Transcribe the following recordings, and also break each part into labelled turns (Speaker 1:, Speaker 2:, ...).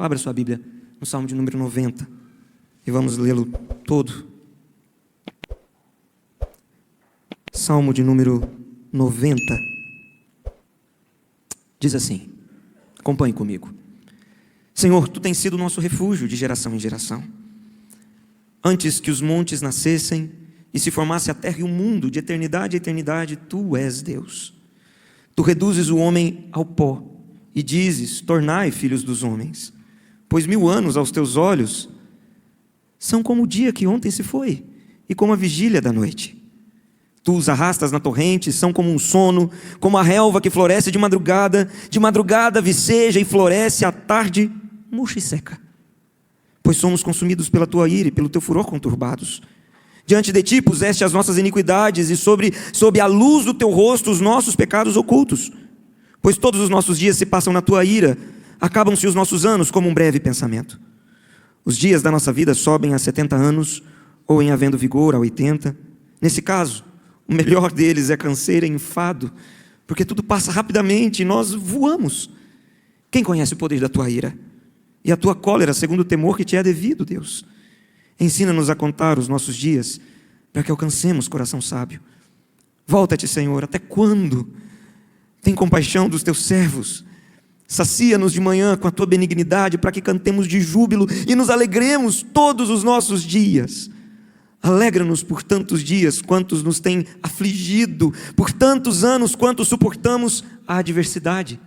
Speaker 1: Abra sua Bíblia no Salmo de número 90 e vamos lê-lo todo. Salmo de número 90 diz assim, acompanhe comigo. Senhor, Tu tens sido o nosso refúgio de geração em geração. Antes que os montes nascessem e se formasse a terra e o mundo, de eternidade a eternidade, Tu és Deus. Tu reduzes o homem ao pó e dizes, tornai filhos dos homens. Pois 1000 anos aos Teus olhos são como o dia que ontem se foi e como a vigília da noite. Tu os arrastas na torrente, são como um sono, como a relva que floresce de madrugada viceja e floresce à tarde, murcha e seca. Pois somos consumidos pela Tua ira e pelo Teu furor conturbados. Diante de Ti puseste as nossas iniquidades e sob a luz do Teu rosto os nossos pecados ocultos. Pois todos os nossos dias se passam na Tua ira, acabam-se os nossos anos como um breve pensamento. Os dias da nossa vida sobem a 70 anos, ou em havendo vigor a 80. Nesse caso, o melhor deles é canseira e enfado, porque tudo passa rapidamente e nós voamos. Quem conhece o poder da Tua ira? E a Tua cólera segundo o temor que Te é devido, Deus? Ensina-nos a contar os nossos dias, para que alcancemos coração sábio. Volta-te, Senhor, até quando? Tem compaixão dos Teus servos. Sacia-nos de manhã com a Tua benignidade, para que cantemos de júbilo e nos alegremos todos os nossos dias. Alegra-nos por tantos dias, quantos nos têm afligido, por tantos anos, quantos suportamos a adversidade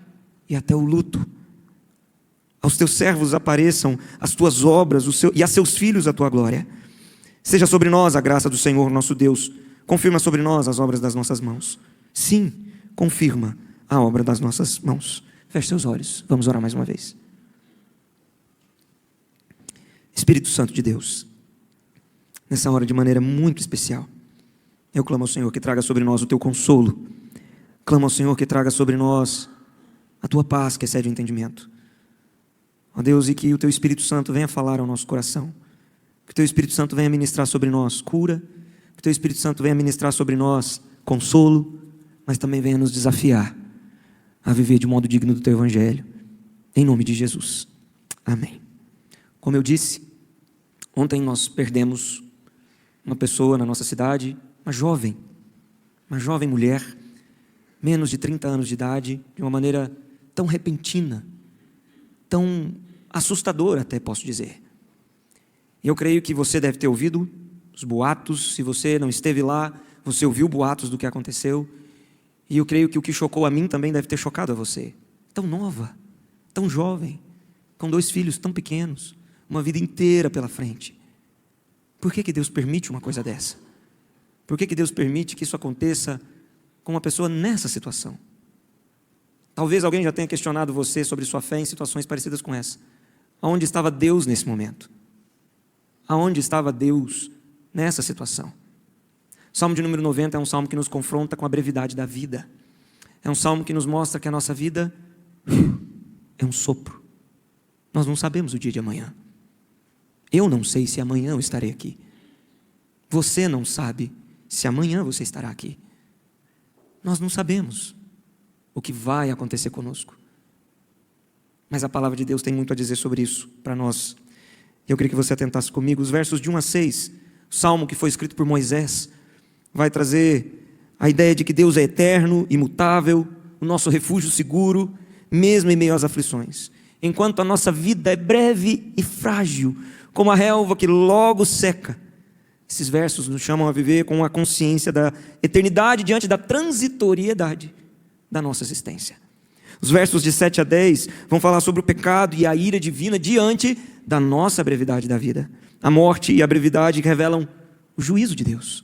Speaker 1: e até o luto. Aos Teus servos apareçam as Tuas obras e a seus filhos a Tua glória. Seja sobre nós a graça do Senhor nosso Deus. Confirma sobre nós as obras das nossas mãos. Sim, confirma a obra das nossas mãos. Feche seus olhos, vamos orar mais uma vez. Espírito Santo de Deus, nessa hora de maneira muito especial, eu clamo ao Senhor que traga sobre nós o Teu consolo. Clamo ao Senhor que traga sobre nós a Tua paz que excede o entendimento. Ó Deus, e que o Teu Espírito Santo venha falar ao nosso coração. Que o Teu Espírito Santo venha ministrar sobre nós cura. Que o Teu Espírito Santo venha ministrar sobre nós consolo, mas também venha nos desafiar a viver de modo digno do Teu Evangelho. Em nome de Jesus. Amém. Como eu disse, ontem nós perdemos uma pessoa na nossa cidade, uma jovem mulher, menos de 30 anos de idade, de uma maneira tão repentina, tão assustadora até posso dizer. E eu creio que você deve ter ouvido os boatos, se você não esteve lá, você ouviu boatos do que aconteceu, e eu creio que o que chocou a mim também deve ter chocado a você. Tão nova, tão jovem, com 2 filhos tão pequenos, uma vida inteira pela frente. Por que Deus permite uma coisa dessa? Por que Deus permite que isso aconteça com uma pessoa nessa situação? Talvez alguém já tenha questionado você sobre sua fé em situações parecidas com essa. Aonde estava Deus nesse momento? Aonde estava Deus nessa situação? O Salmo de número 90 é um salmo que nos confronta com a brevidade da vida. É um salmo que nos mostra que a nossa vida é um sopro. Nós não sabemos o dia de amanhã. Eu não sei se amanhã eu estarei aqui. Você não sabe se amanhã você estará aqui. Nós não sabemos o que vai acontecer conosco. Mas a palavra de Deus tem muito a dizer sobre isso para nós. Eu queria que você atentasse comigo. Os versos de 1 a 6, o salmo que foi escrito por Moisés, vai trazer a ideia de que Deus é eterno, imutável, o nosso refúgio seguro, mesmo em meio às aflições. Enquanto a nossa vida é breve e frágil, como a relva que logo seca. Esses versos nos chamam a viver com a consciência da eternidade diante da transitoriedade da nossa existência. Os versos de 7 a 10 vão falar sobre o pecado e a ira divina diante da nossa brevidade da vida. A morte e a brevidade que revelam o juízo de Deus.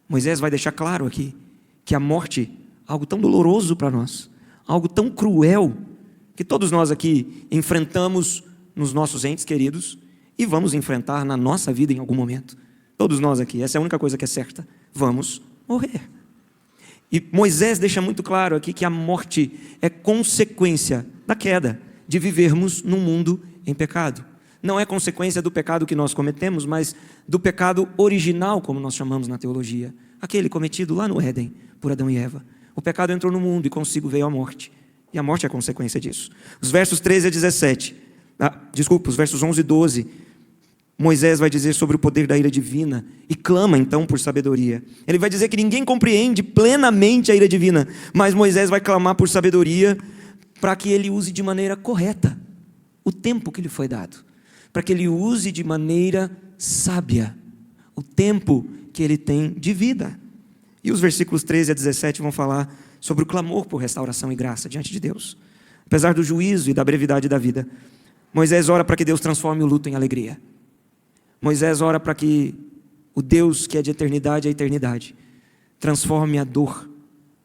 Speaker 1: Moisés vai deixar claro aqui que a morte é algo tão doloroso para nós, algo tão cruel, que todos nós aqui enfrentamos nos nossos entes queridos e vamos enfrentar na nossa vida em algum momento. Todos nós aqui, essa é a única coisa que é certa, vamos morrer. E Moisés deixa muito claro aqui que a morte é consequência da queda, de vivermos num mundo em pecado. Não é consequência do pecado que nós cometemos, mas do pecado original, como nós chamamos na teologia. Aquele cometido lá no Éden, por Adão e Eva. O pecado entrou no mundo e consigo veio a morte. E a morte é a consequência disso. Os versos 13 a 17 Os versos 11 e 12. Moisés vai dizer sobre o poder da ira divina e clama então por sabedoria. Ele vai dizer que ninguém compreende plenamente a ira divina, mas Moisés vai clamar por sabedoria para que ele use de maneira correta o tempo que lhe foi dado, para que ele use de maneira sábia o tempo que ele tem de vida. E os versículos 13 a 17 vão falar sobre o clamor por restauração e graça diante de Deus. Apesar do juízo e da brevidade da vida, Moisés ora para que Deus transforme o luto em alegria. Moisés ora para que o Deus que é de eternidade a eternidade transforme a dor,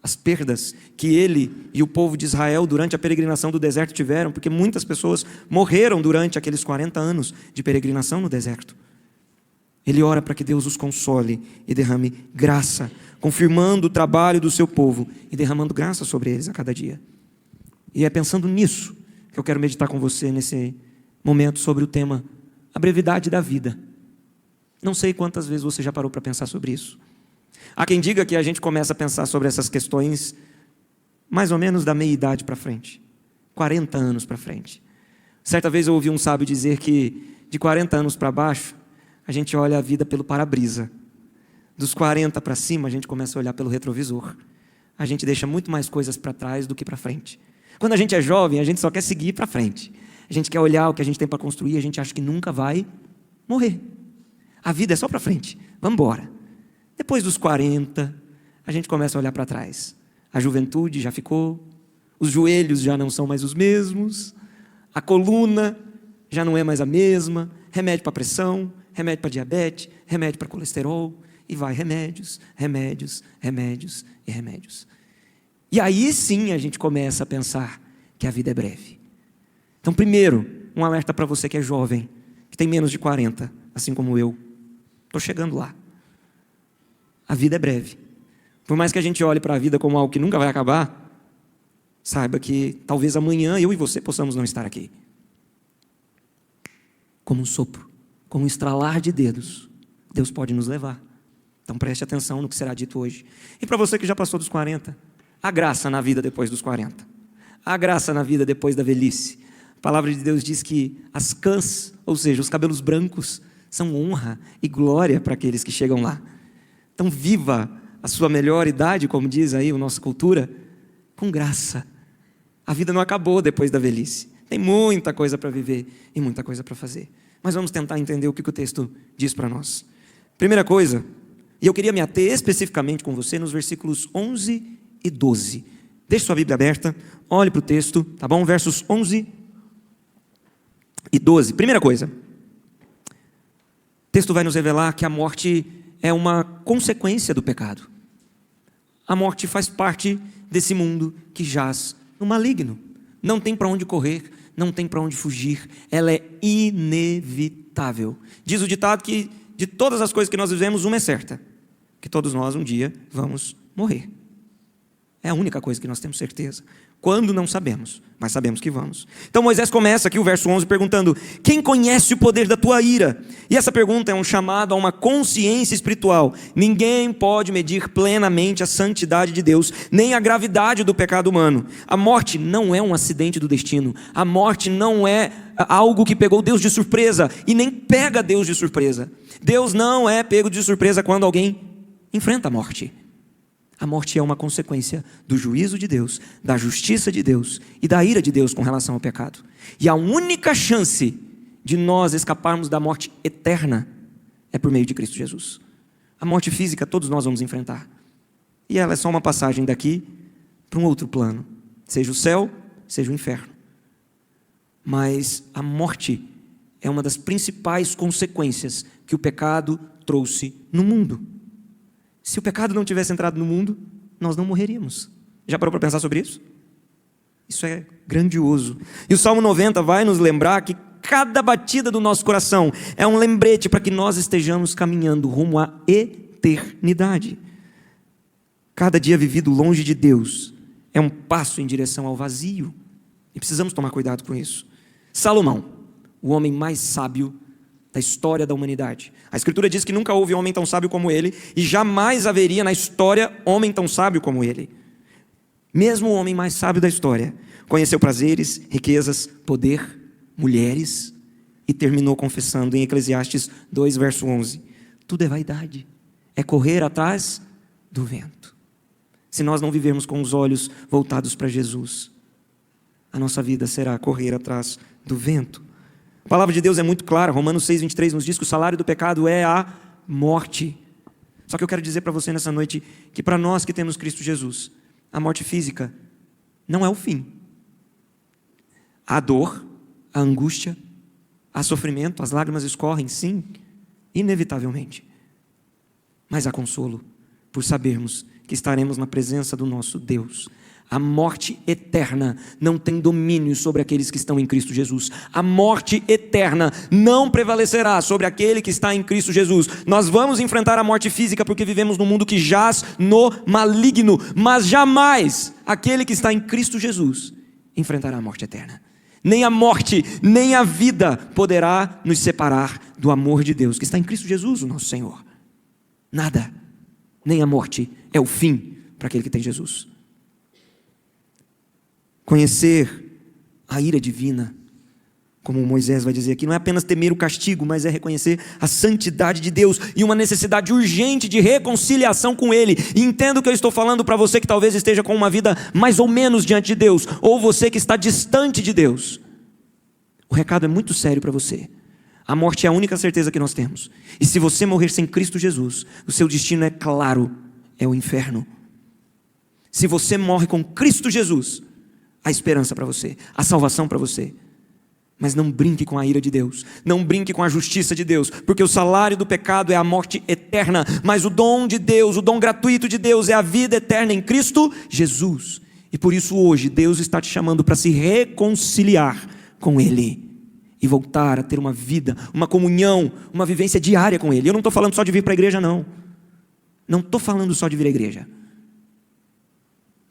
Speaker 1: as perdas que ele e o povo de Israel durante a peregrinação do deserto tiveram, porque muitas pessoas morreram durante aqueles 40 anos de peregrinação no deserto. Ele ora para que Deus os console e derrame graça, confirmando o trabalho do seu povo e derramando graça sobre eles a cada dia. E é pensando nisso que eu quero meditar com você nesse momento sobre o tema a brevidade da vida. Não sei quantas vezes você já parou para pensar sobre isso. Há quem diga que a gente começa a pensar sobre essas questões mais ou menos da meia-idade para frente, 40 anos para frente. Certa vez eu ouvi um sábio dizer que de 40 anos para baixo, a gente olha a vida pelo para-brisa. Dos 40 para cima, a gente começa a olhar pelo retrovisor. A gente deixa muito mais coisas para trás do que para frente. Quando a gente é jovem, a gente só quer seguir para frente. A gente quer olhar o que a gente tem para construir, a gente acha que nunca vai morrer. A vida é só para frente, vamos embora. Depois dos 40, a gente começa a olhar para trás. A juventude já ficou, os joelhos já não são mais os mesmos, a coluna já não é mais a mesma, remédio para pressão, remédio para diabetes, remédio para colesterol, e vai remédios, remédios, remédios e remédios. E aí sim a gente começa a pensar que a vida é breve. Então, primeiro, um alerta para você que é jovem, que tem menos de 40, assim como eu. Estou chegando lá. A vida é breve. Por mais que a gente olhe para a vida como algo que nunca vai acabar, saiba que talvez amanhã eu e você possamos não estar aqui. Como um sopro, como um estralar de dedos, Deus pode nos levar. Então preste atenção no que será dito hoje. E para você que já passou dos 40, há graça na vida depois dos 40. Há graça na vida depois da velhice. A palavra de Deus diz que as cãs, ou seja, os cabelos brancos, são honra e glória para aqueles que chegam lá. Então viva a sua melhor idade, como diz aí a nossa cultura, com graça. A vida não acabou depois da velhice. Tem muita coisa para viver e muita coisa para fazer. Mas vamos tentar entender o que o texto diz para nós. Primeira coisa, e eu queria me ater especificamente com você nos versículos 11 e 12. Deixe sua Bíblia aberta, olhe para o texto, tá bom? Versos 11 e 12. Primeira coisa, o texto vai nos revelar que a morte é uma consequência do pecado. A morte faz parte desse mundo que jaz no maligno. Não tem para onde correr, não tem para onde fugir, ela é inevitável. Diz o ditado que de todas as coisas que nós vivemos, uma é certa, que todos nós um dia vamos morrer. É a única coisa que nós temos certeza. Quando não sabemos, mas sabemos que vamos. Então Moisés começa aqui o verso 11 perguntando: quem conhece o poder da tua ira? E essa pergunta é um chamado a uma consciência espiritual. Ninguém pode medir plenamente a santidade de Deus, nem a gravidade do pecado humano. A morte não é um acidente do destino. A morte não é algo que pegou Deus de surpresa e nem pega Deus de surpresa. Deus não é pego de surpresa quando alguém enfrenta a morte. A morte é uma consequência do juízo de Deus, da justiça de Deus e da ira de Deus com relação ao pecado. E a única chance de nós escaparmos da morte eterna é por meio de Cristo Jesus. A morte física todos nós vamos enfrentar. E ela é só uma passagem daqui para um outro plano. Seja o céu, seja o inferno. Mas a morte é uma das principais consequências que o pecado trouxe no mundo. Se o pecado não tivesse entrado no mundo, nós não morreríamos. Já parou para pensar sobre isso? Isso é grandioso. E o Salmo 90 vai nos lembrar que cada batida do nosso coração é um lembrete para que nós estejamos caminhando rumo à eternidade. Cada dia vivido longe de Deus é um passo em direção ao vazio. E precisamos tomar cuidado com isso. Salomão, o homem mais sábio da história da humanidade. A Escritura diz que nunca houve homem tão sábio como ele, e jamais haveria na história homem tão sábio como ele. Mesmo o homem mais sábio da história conheceu prazeres, riquezas, poder, mulheres, e terminou confessando em Eclesiastes 2, verso 11: tudo é vaidade, é correr atrás do vento. Se nós não vivermos com os olhos voltados para Jesus, a nossa vida será correr atrás do vento. A palavra de Deus é muito clara. Romanos 6, 23 nos diz que o salário do pecado é a morte. Só que eu quero dizer para você nessa noite que para nós que temos Cristo Jesus, a morte física não é o fim. Há dor, há angústia, há sofrimento, as lágrimas escorrem, sim, inevitavelmente. Mas há consolo por sabermos que estaremos na presença do nosso Deus. A morte eterna não tem domínio sobre aqueles que estão em Cristo Jesus. A morte eterna não prevalecerá sobre aquele que está em Cristo Jesus. Nós vamos enfrentar a morte física porque vivemos num mundo que jaz no maligno, mas jamais aquele que está em Cristo Jesus enfrentará a morte eterna. Nem a morte, nem a vida poderá nos separar do amor de Deus que está em Cristo Jesus, o nosso Senhor. Nada, nem a morte é o fim para aquele que tem Jesus. Conhecer a ira divina, como Moisés vai dizer aqui, não é apenas temer o castigo, mas é reconhecer a santidade de Deus e uma necessidade urgente de reconciliação com Ele. E entendo que eu estou falando para você que talvez esteja com uma vida mais ou menos diante de Deus, ou você que está distante de Deus. O recado é muito sério para você. A morte é a única certeza que nós temos. E se você morrer sem Cristo Jesus, o seu destino é claro, é o inferno. Se você morre com Cristo Jesus, a esperança para você, a salvação para você. Mas não brinque com a ira de Deus, não brinque com a justiça de Deus, porque o salário do pecado é a morte eterna, mas o dom de Deus, o dom gratuito de Deus é a vida eterna em Cristo Jesus. E por isso hoje Deus está te chamando para se reconciliar com Ele e voltar a ter uma vida, uma comunhão, uma vivência diária com Ele. Eu não estou falando só de vir para a igreja, não estou falando só de vir à igreja.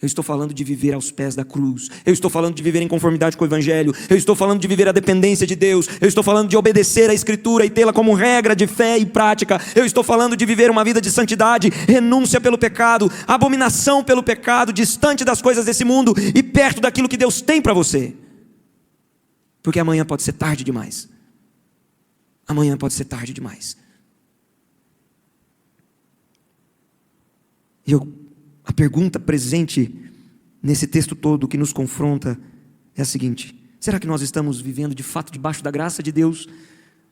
Speaker 1: Eu estou falando de viver aos pés da cruz. Eu estou falando de viver em conformidade com o Evangelho. Eu estou falando de viver a dependência de Deus. Eu estou falando de obedecer à Escritura e tê-la como regra de fé e prática. Eu estou falando de viver uma vida de santidade, renúncia pelo pecado, abominação pelo pecado, distante das coisas desse mundo e perto daquilo que Deus tem para você. Porque amanhã pode ser tarde demais. Amanhã pode ser tarde demais. A pergunta presente nesse texto todo que nos confronta é a seguinte: será que nós estamos vivendo de fato debaixo da graça de Deus?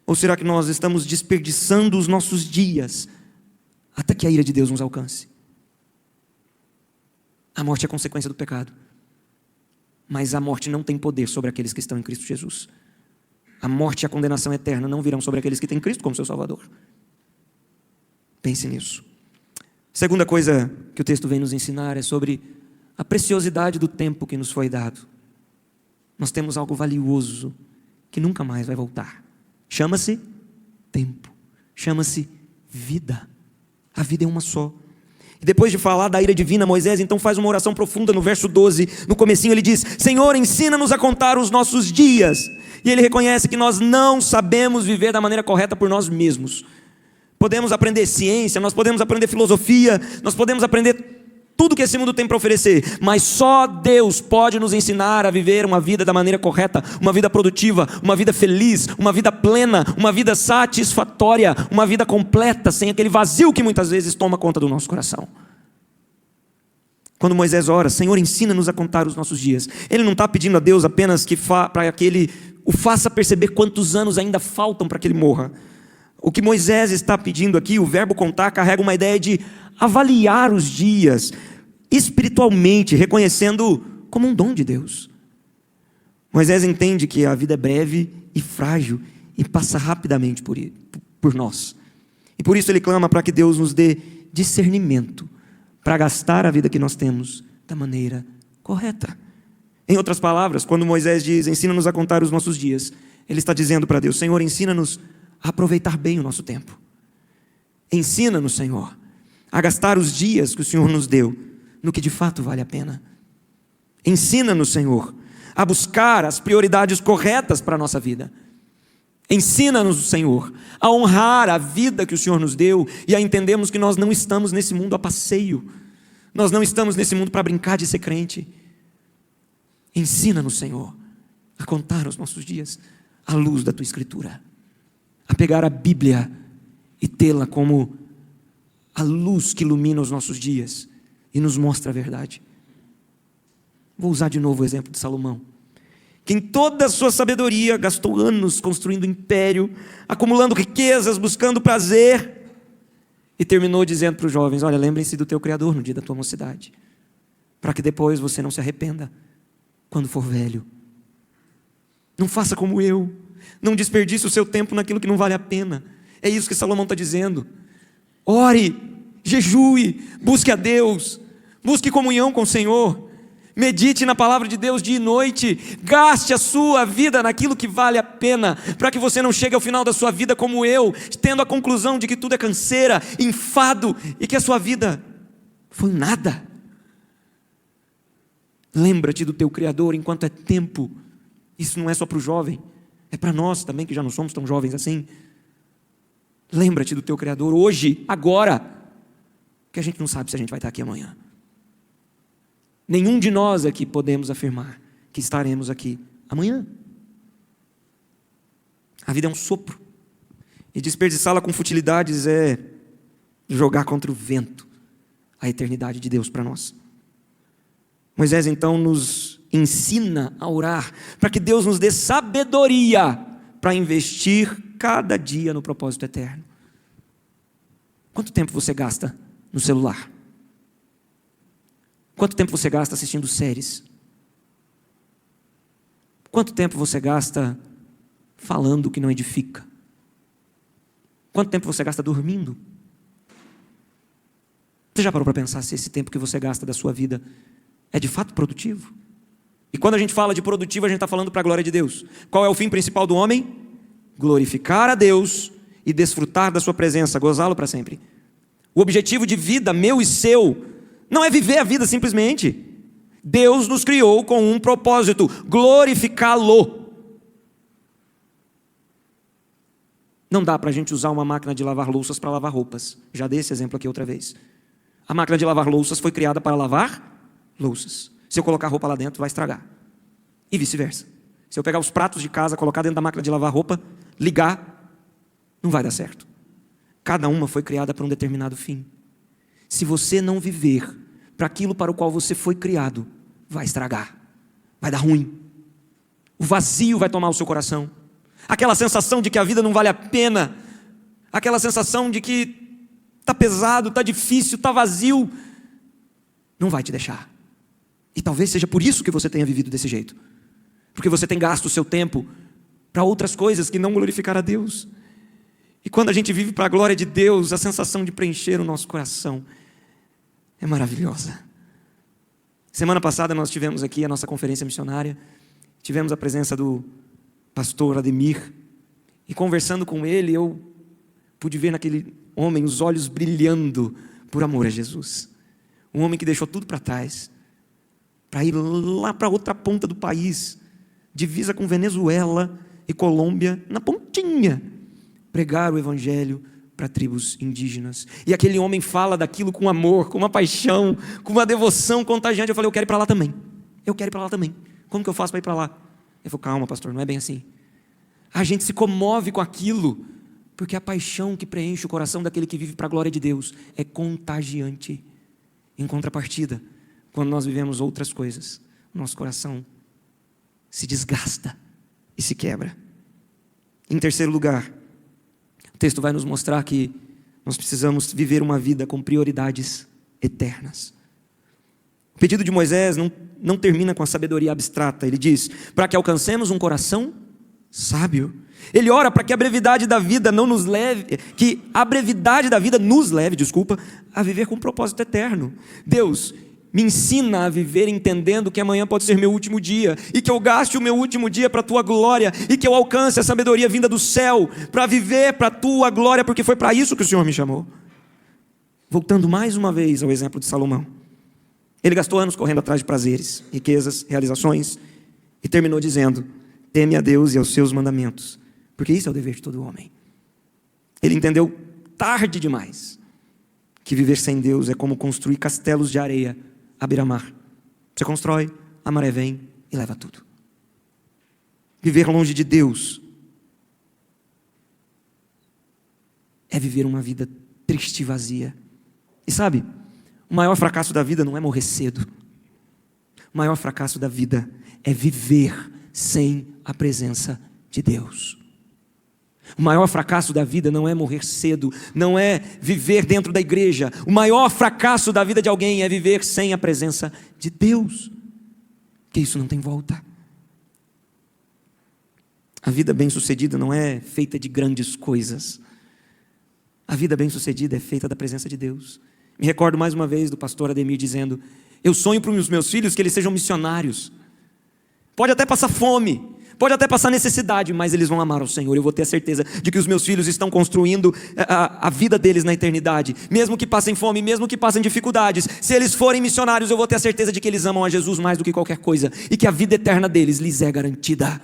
Speaker 1: Ou será que nós estamos desperdiçando os nossos dias até que a ira de Deus nos alcance? A morte é consequência do pecado, mas a morte não tem poder sobre aqueles que estão em Cristo Jesus. A morte e a condenação eterna não virão sobre aqueles que têm Cristo como seu Salvador. Pense nisso. Segunda coisa que o texto vem nos ensinar é sobre a preciosidade do tempo que nos foi dado. Nós temos algo valioso que nunca mais vai voltar. Chama-se tempo, chama-se vida. A vida é uma só. E depois de falar da ira divina, Moisés então faz uma oração profunda no verso 12. No comecinho ele diz: Senhor, ensina-nos a contar os nossos dias. E ele reconhece que nós não sabemos viver da maneira correta por nós mesmos. Podemos aprender ciência, nós podemos aprender filosofia, nós podemos aprender tudo que esse mundo tem para oferecer, mas só Deus pode nos ensinar a viver uma vida da maneira correta, uma vida produtiva, uma vida feliz, uma vida plena, uma vida satisfatória, uma vida completa, sem aquele vazio que muitas vezes toma conta do nosso coração. Quando Moisés ora: Senhor, ensina-nos a contar os nossos dias, ele não está pedindo a Deus apenas para que ele o faça perceber quantos anos ainda faltam para que ele morra. O que Moisés está pedindo aqui, o verbo contar, carrega uma ideia de avaliar os dias espiritualmente, reconhecendo como um dom de Deus. Moisés entende que a vida é breve e frágil e passa rapidamente por nós. E por isso ele clama para que Deus nos dê discernimento para gastar a vida que nós temos da maneira correta. Em outras palavras, quando Moisés diz: ensina-nos a contar os nossos dias, ele está dizendo para Deus: Senhor, ensina-nos a aproveitar bem o nosso tempo. Ensina-nos, Senhor, a gastar os dias que o Senhor nos deu no que de fato vale a pena. Ensina-nos, Senhor, a buscar as prioridades corretas para a nossa vida. Ensina-nos, Senhor, a honrar a vida que o Senhor nos deu e a entendermos que nós não estamos nesse mundo a passeio. Nós não estamos nesse mundo para brincar de ser crente. Ensina-nos, Senhor, a contar os nossos dias, à luz da tua Escritura, a pegar a Bíblia e tê-la como a luz que ilumina os nossos dias e nos mostra a verdade. Vou usar de novo o exemplo de Salomão, que em toda a sua sabedoria gastou anos construindo um império, acumulando riquezas, buscando prazer, e terminou dizendo para os jovens: olha, lembrem-se do teu Criador no dia da tua mocidade, para que depois você não se arrependa quando for velho. Não faça como eu, não desperdice o seu tempo naquilo que não vale a pena. É isso que Salomão está dizendo. Ore, jejue, busque a Deus, busque comunhão com o Senhor, medite na palavra de Deus dia e noite, gaste a sua vida naquilo que vale a pena, para que você não chegue ao final da sua vida como eu, tendo a conclusão de que tudo é canseira, enfado, e que a sua vida foi nada. Lembra-te do teu Criador enquanto é tempo. Isso não é só para o jovem, é para nós também, que já não somos tão jovens assim. Lembra-te do teu Criador hoje, agora, que a gente não sabe se a gente vai estar aqui amanhã. Nenhum de nós aqui podemos afirmar que estaremos aqui amanhã. A vida é um sopro, e desperdiçá-la com futilidades é jogar contra o vento a eternidade de Deus para nós. Moisés então nos ensina a orar para que Deus nos dê sabedoria para investir cada dia no propósito eterno. Quanto tempo você gasta no celular? Quanto tempo você gasta assistindo séries? Quanto tempo você gasta falando o que não edifica? Quanto tempo você gasta dormindo? Você já parou para pensar se esse tempo que você gasta da sua vida é de fato produtivo? E quando a gente fala de produtivo, a gente está falando para a glória de Deus. Qual é o fim principal do homem? Glorificar a Deus e desfrutar da sua presença, gozá-lo para sempre. O objetivo de vida, meu e seu, não é viver a vida simplesmente. Deus nos criou com um propósito: glorificá-lo. Não dá para a gente usar uma máquina de lavar louças para lavar roupas. Já dei esse exemplo aqui outra vez. A máquina de lavar louças foi criada para lavar louças. Se eu colocar roupa lá dentro, vai estragar. E vice-versa. Se eu pegar os pratos de casa, colocar dentro da máquina de lavar roupa, ligar, não vai dar certo. Cada uma foi criada para um determinado fim. Se você não viver para aquilo para o qual você foi criado, vai estragar, vai dar ruim. O vazio vai tomar o seu coração. Aquela sensação de que a vida não vale a pena, aquela sensação de que está pesado, está difícil, está vazio, não vai te deixar. E talvez seja por isso que você tenha vivido desse jeito. Porque você tem gasto o seu tempo para outras coisas que não glorificar a Deus. E quando a gente vive para a glória de Deus, a sensação de preencher o nosso coração é maravilhosa. Semana passada nós tivemos aqui a nossa conferência missionária. Tivemos a presença do pastor Ademir. E conversando com ele, eu pude ver naquele homem os olhos brilhando por amor a Jesus. Um homem que deixou tudo para trás, para ir lá para outra ponta do país, divisa com Venezuela e Colômbia, na pontinha, pregar o evangelho para tribos indígenas. E aquele homem fala daquilo com amor, com uma paixão, com uma devoção contagiante. Eu falei: eu quero ir para lá também. Eu quero ir para lá também. Como que eu faço para ir para lá? Ele falou: calma, pastor, não é bem assim. A gente se comove com aquilo, porque a paixão que preenche o coração daquele que vive para a glória de Deus é contagiante. Em contrapartida, quando nós vivemos outras coisas, nosso coração se desgasta e se quebra. Em terceiro lugar, o texto vai nos mostrar que nós precisamos viver uma vida com prioridades eternas. O pedido de Moisés não termina com a sabedoria abstrata. Ele diz: para que alcancemos um coração sábio. Ele ora para que a brevidade da vida nos leve a viver com um propósito eterno. Deus, me ensina a viver entendendo que amanhã pode ser meu último dia, e que eu gaste o meu último dia para a tua glória, e que eu alcance a sabedoria vinda do céu, para viver para a tua glória, porque foi para isso que o Senhor me chamou. Voltando mais uma vez ao exemplo de Salomão, ele gastou anos correndo atrás de prazeres, riquezas, realizações, e terminou dizendo: teme a Deus e aos seus mandamentos, porque isso é o dever de todo homem. Ele entendeu tarde demais que viver sem Deus é como construir castelos de areia à beira-mar. Você constrói, a maré vem e leva tudo. Viver longe de Deus é viver uma vida triste e vazia. E sabe, o maior fracasso da vida não é morrer cedo. O maior fracasso da vida é viver sem a presença de Deus. O maior fracasso da vida não é morrer cedo, não é viver dentro da igreja. O maior fracasso da vida de alguém é viver sem a presença de Deus. Porque isso não tem volta. A vida bem-sucedida não é feita de grandes coisas. A vida bem-sucedida é feita da presença de Deus. Me recordo mais uma vez do pastor Ademir dizendo: eu sonho para os meus filhos que eles sejam missionários. Pode até passar fome, pode até passar necessidade, mas eles vão amar ao Senhor. Eu vou ter a certeza de que os meus filhos estão construindo a vida deles na eternidade. Mesmo que passem fome, mesmo que passem dificuldades, se eles forem missionários, eu vou ter a certeza de que eles amam a Jesus mais do que qualquer coisa, e que a vida eterna deles lhes é garantida.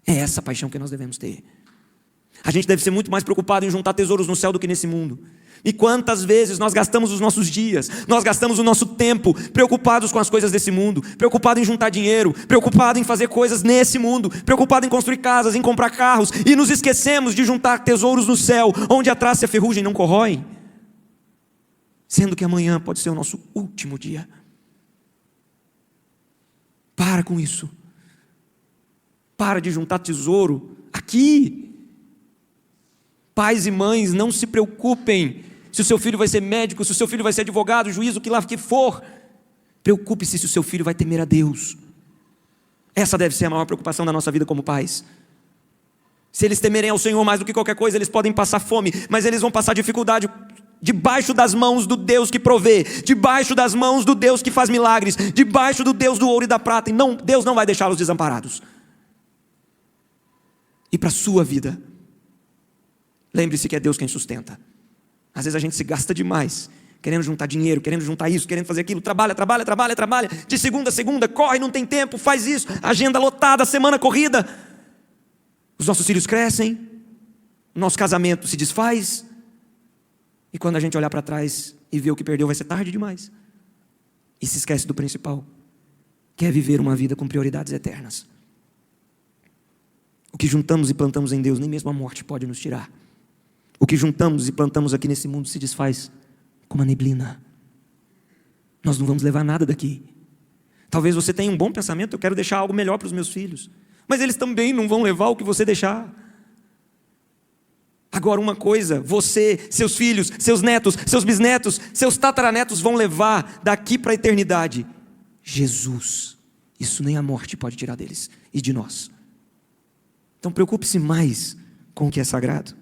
Speaker 1: É essa paixão que nós devemos ter. A gente deve ser muito mais preocupado em juntar tesouros no céu do que nesse mundo. E quantas vezes nós gastamos os nossos dias, nós gastamos o nosso tempo preocupados com as coisas desse mundo, preocupado em juntar dinheiro, preocupado em fazer coisas nesse mundo, preocupado em construir casas, em comprar carros, e nos esquecemos de juntar tesouros no céu, onde a traça e a ferrugem não corroem, sendo que amanhã pode ser o nosso último dia. Para com isso. Para de juntar tesouro aqui. Pais e mães, não se preocupem se o seu filho vai ser médico, se o seu filho vai ser advogado, juiz, o que lá que for. Preocupe-se se o seu filho vai temer a Deus. Essa deve ser a maior preocupação da nossa vida como pais. Se eles temerem ao Senhor mais do que qualquer coisa, eles podem passar fome, mas eles vão passar dificuldade debaixo das mãos do Deus que provê, debaixo das mãos do Deus que faz milagres, debaixo do Deus do ouro e da prata. E não, Deus não vai deixá-los desamparados. E para a sua vida, lembre-se que é Deus quem sustenta. Às vezes a gente se gasta demais, querendo juntar dinheiro, querendo juntar isso, querendo fazer aquilo, trabalha, de segunda a segunda, corre, não tem tempo, faz isso, agenda lotada, semana corrida. Os nossos filhos crescem, nosso casamento se desfaz, e quando a gente olhar para trás e ver o que perdeu, vai ser tarde demais. E se esquece do principal, que é viver uma vida com prioridades eternas. O que juntamos e plantamos em Deus, nem mesmo a morte pode nos tirar. O que juntamos e plantamos aqui nesse mundo se desfaz como a neblina. Nós não vamos levar nada daqui. Talvez você tenha um bom pensamento: eu quero deixar algo melhor para os meus filhos. Mas eles também não vão levar o que você deixar. Agora uma coisa, você, seus filhos, seus netos, seus bisnetos, seus tataranetos vão levar daqui para a eternidade: Jesus. Isso nem a morte pode tirar deles e de nós. Então preocupe-se mais com o que é sagrado.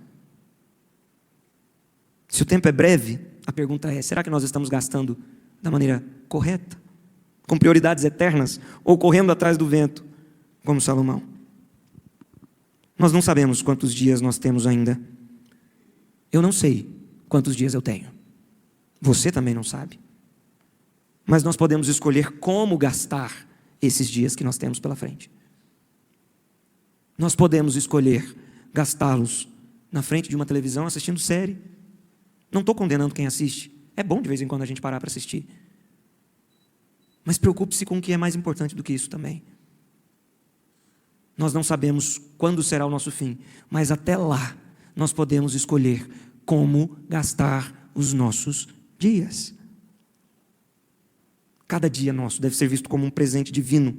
Speaker 1: Se o tempo é breve, a pergunta é: será que nós estamos gastando da maneira correta? Com prioridades eternas? Ou correndo atrás do vento, como Salomão? Nós não sabemos quantos dias nós temos ainda. Eu não sei quantos dias eu tenho. Você também não sabe. Mas nós podemos escolher como gastar esses dias que nós temos pela frente. Nós podemos escolher gastá-los na frente de uma televisão assistindo série. Não estou condenando quem assiste. É bom de vez em quando a gente parar para assistir. Mas preocupe-se com o que é mais importante do que isso também. Nós não sabemos quando será o nosso fim, mas até lá nós podemos escolher como gastar os nossos dias. Cada dia nosso deve ser visto como um presente divino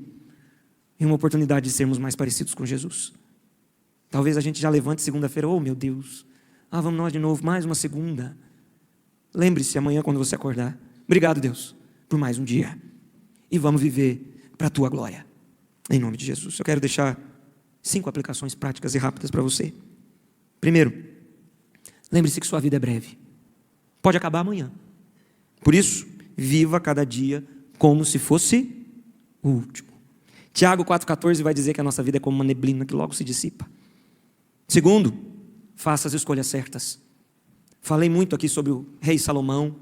Speaker 1: e uma oportunidade de sermos mais parecidos com Jesus. Talvez a gente já levante segunda-feira: oh meu Deus, vamos nós de novo, mais uma segunda. Lembre-se amanhã quando você acordar: obrigado, Deus, por mais um dia. E vamos viver para a tua glória, em nome de Jesus. Eu quero deixar 5 aplicações práticas e rápidas para você. Primeiro, lembre-se que sua vida é breve, pode acabar amanhã. Por isso, viva cada dia como se fosse o último. Tiago 4,14 vai dizer que a nossa vida é como uma neblina que logo se dissipa. Segundo, faça as escolhas certas. Falei muito aqui sobre o rei Salomão.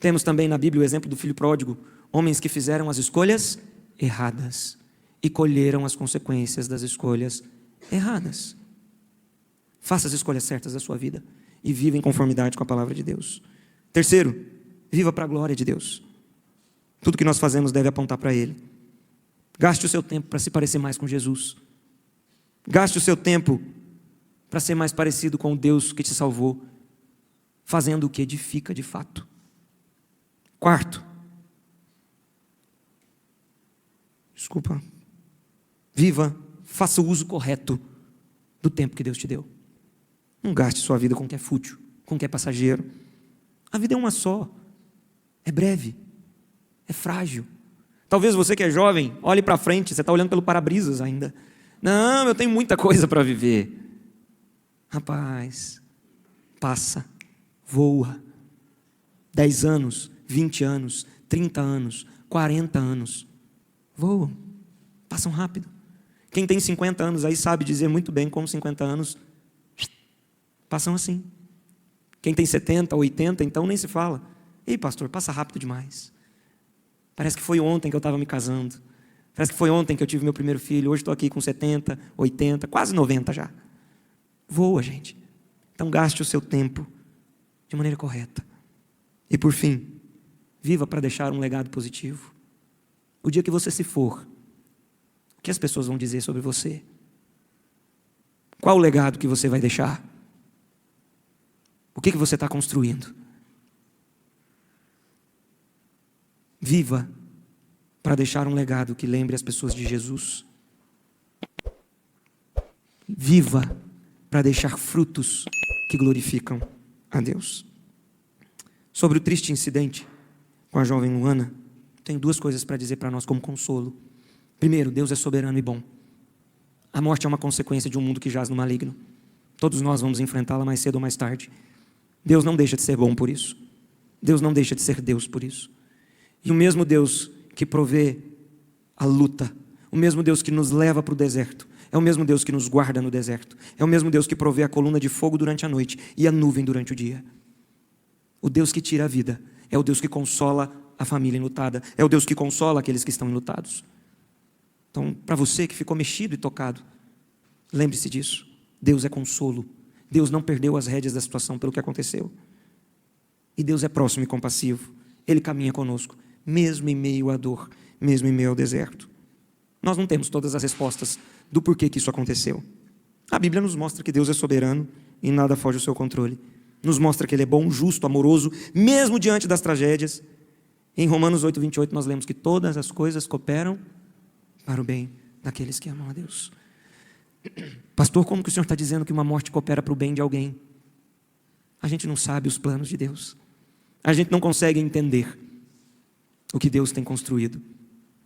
Speaker 1: Temos também na Bíblia o exemplo do filho pródigo, homens que fizeram as escolhas erradas e colheram as consequências das escolhas erradas. Faça as escolhas certas da sua vida e viva em conformidade com a palavra de Deus. Terceiro, viva para a glória de Deus. Tudo que nós fazemos deve apontar para Ele. Gaste o seu tempo para se parecer mais com Jesus. Gaste o seu tempo para ser mais parecido com o Deus que te salvou fazendo o que edifica de fato. Quarto, viva, faça o uso correto do tempo que Deus te deu. Não gaste sua vida com o que é fútil, com o que é passageiro. A vida é uma só, é breve, é frágil. Talvez você que é jovem, olhe para frente, você está olhando pelo para-brisas ainda. Não, eu tenho muita coisa para viver. Rapaz, passa, voa. 10 anos, 20 anos, 30 anos, 40 anos. Voam, passam rápido. Quem tem 50 anos aí sabe dizer muito bem como 50 anos passam assim. Quem tem 70, 80, então nem se fala. Ei, pastor, passa rápido demais. Parece que foi ontem que eu estava me casando. Parece que foi ontem que eu tive meu primeiro filho. Hoje estou aqui com 70, 80, quase 90 já. Voa, gente. Então gaste o seu tempo de maneira correta. E por fim, viva para deixar um legado positivo. O dia que você se for, o que as pessoas vão dizer sobre você? Qual o legado que você vai deixar? O que você está construindo? Viva para deixar um legado que lembre as pessoas de Jesus. Viva para deixar frutos que glorificam a Deus. Sobre o triste incidente com a jovem Luana, tenho 2 coisas para dizer para nós como consolo. Primeiro, Deus é soberano e bom. A morte é uma consequência de um mundo que jaz no maligno. Todos nós vamos enfrentá-la mais cedo ou mais tarde. Deus não deixa de ser bom por isso. Deus não deixa de ser Deus por isso. E o mesmo Deus que provê a luta, o mesmo Deus que nos leva para o deserto, é o mesmo Deus que nos guarda no deserto, é o mesmo Deus que provê a coluna de fogo durante a noite e a nuvem durante o dia. O Deus que tira a vida é o Deus que consola a família enlutada, é o Deus que consola aqueles que estão enlutados. Então, para você que ficou mexido e tocado, lembre-se disso. Deus é consolo. Deus não perdeu as rédeas da situação pelo que aconteceu. E Deus é próximo e compassivo. Ele caminha conosco, mesmo em meio à dor, mesmo em meio ao deserto. Nós não temos todas as respostas do porquê que isso aconteceu. A Bíblia nos mostra que Deus é soberano e nada foge ao seu controle. Nos mostra que Ele é bom, justo, amoroso, mesmo diante das tragédias. Em Romanos 8:28 nós lemos que todas as coisas cooperam para o bem daqueles que amam a Deus. Pastor, como que o senhor está dizendo que uma morte coopera para o bem de alguém? A gente não sabe os planos de Deus. A gente não consegue entender o que Deus tem construído,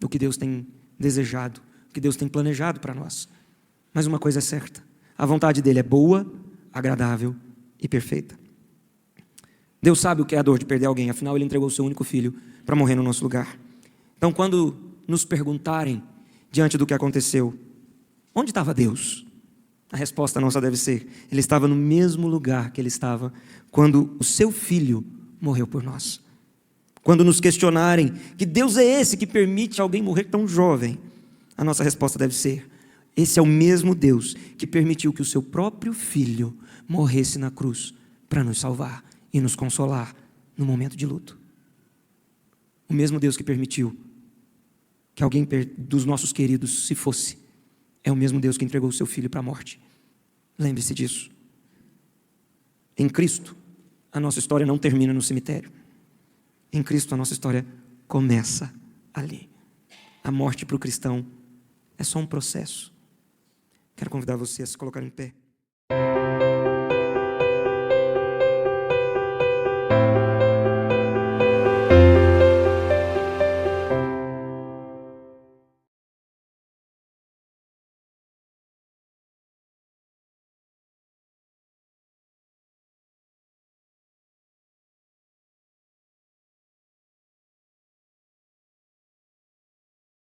Speaker 1: o que Deus tem desejado, o que Deus tem planejado para nós. Mas uma coisa é certa, a vontade dele é boa, agradável e perfeita. Deus sabe o que é a dor de perder alguém, afinal Ele entregou o seu único filho para morrer no nosso lugar. Então, quando nos perguntarem diante do que aconteceu, onde estava Deus? A resposta nossa deve ser: Ele estava no mesmo lugar que Ele estava quando o seu filho morreu por nós. Quando nos questionarem que Deus é esse que permite alguém morrer tão jovem, a nossa resposta deve ser: esse é o mesmo Deus que permitiu que o seu próprio filho morresse na cruz para nos salvar e nos consolar no momento de luto. O mesmo Deus que permitiu que alguém dos nossos queridos se fosse, é o mesmo Deus que entregou o seu filho para a morte. Lembre-se disso. Em Cristo, a nossa história não termina no cemitério. Em Cristo, a nossa história começa ali. A morte para o cristão é só um processo. Quero convidar você a se colocar em pé.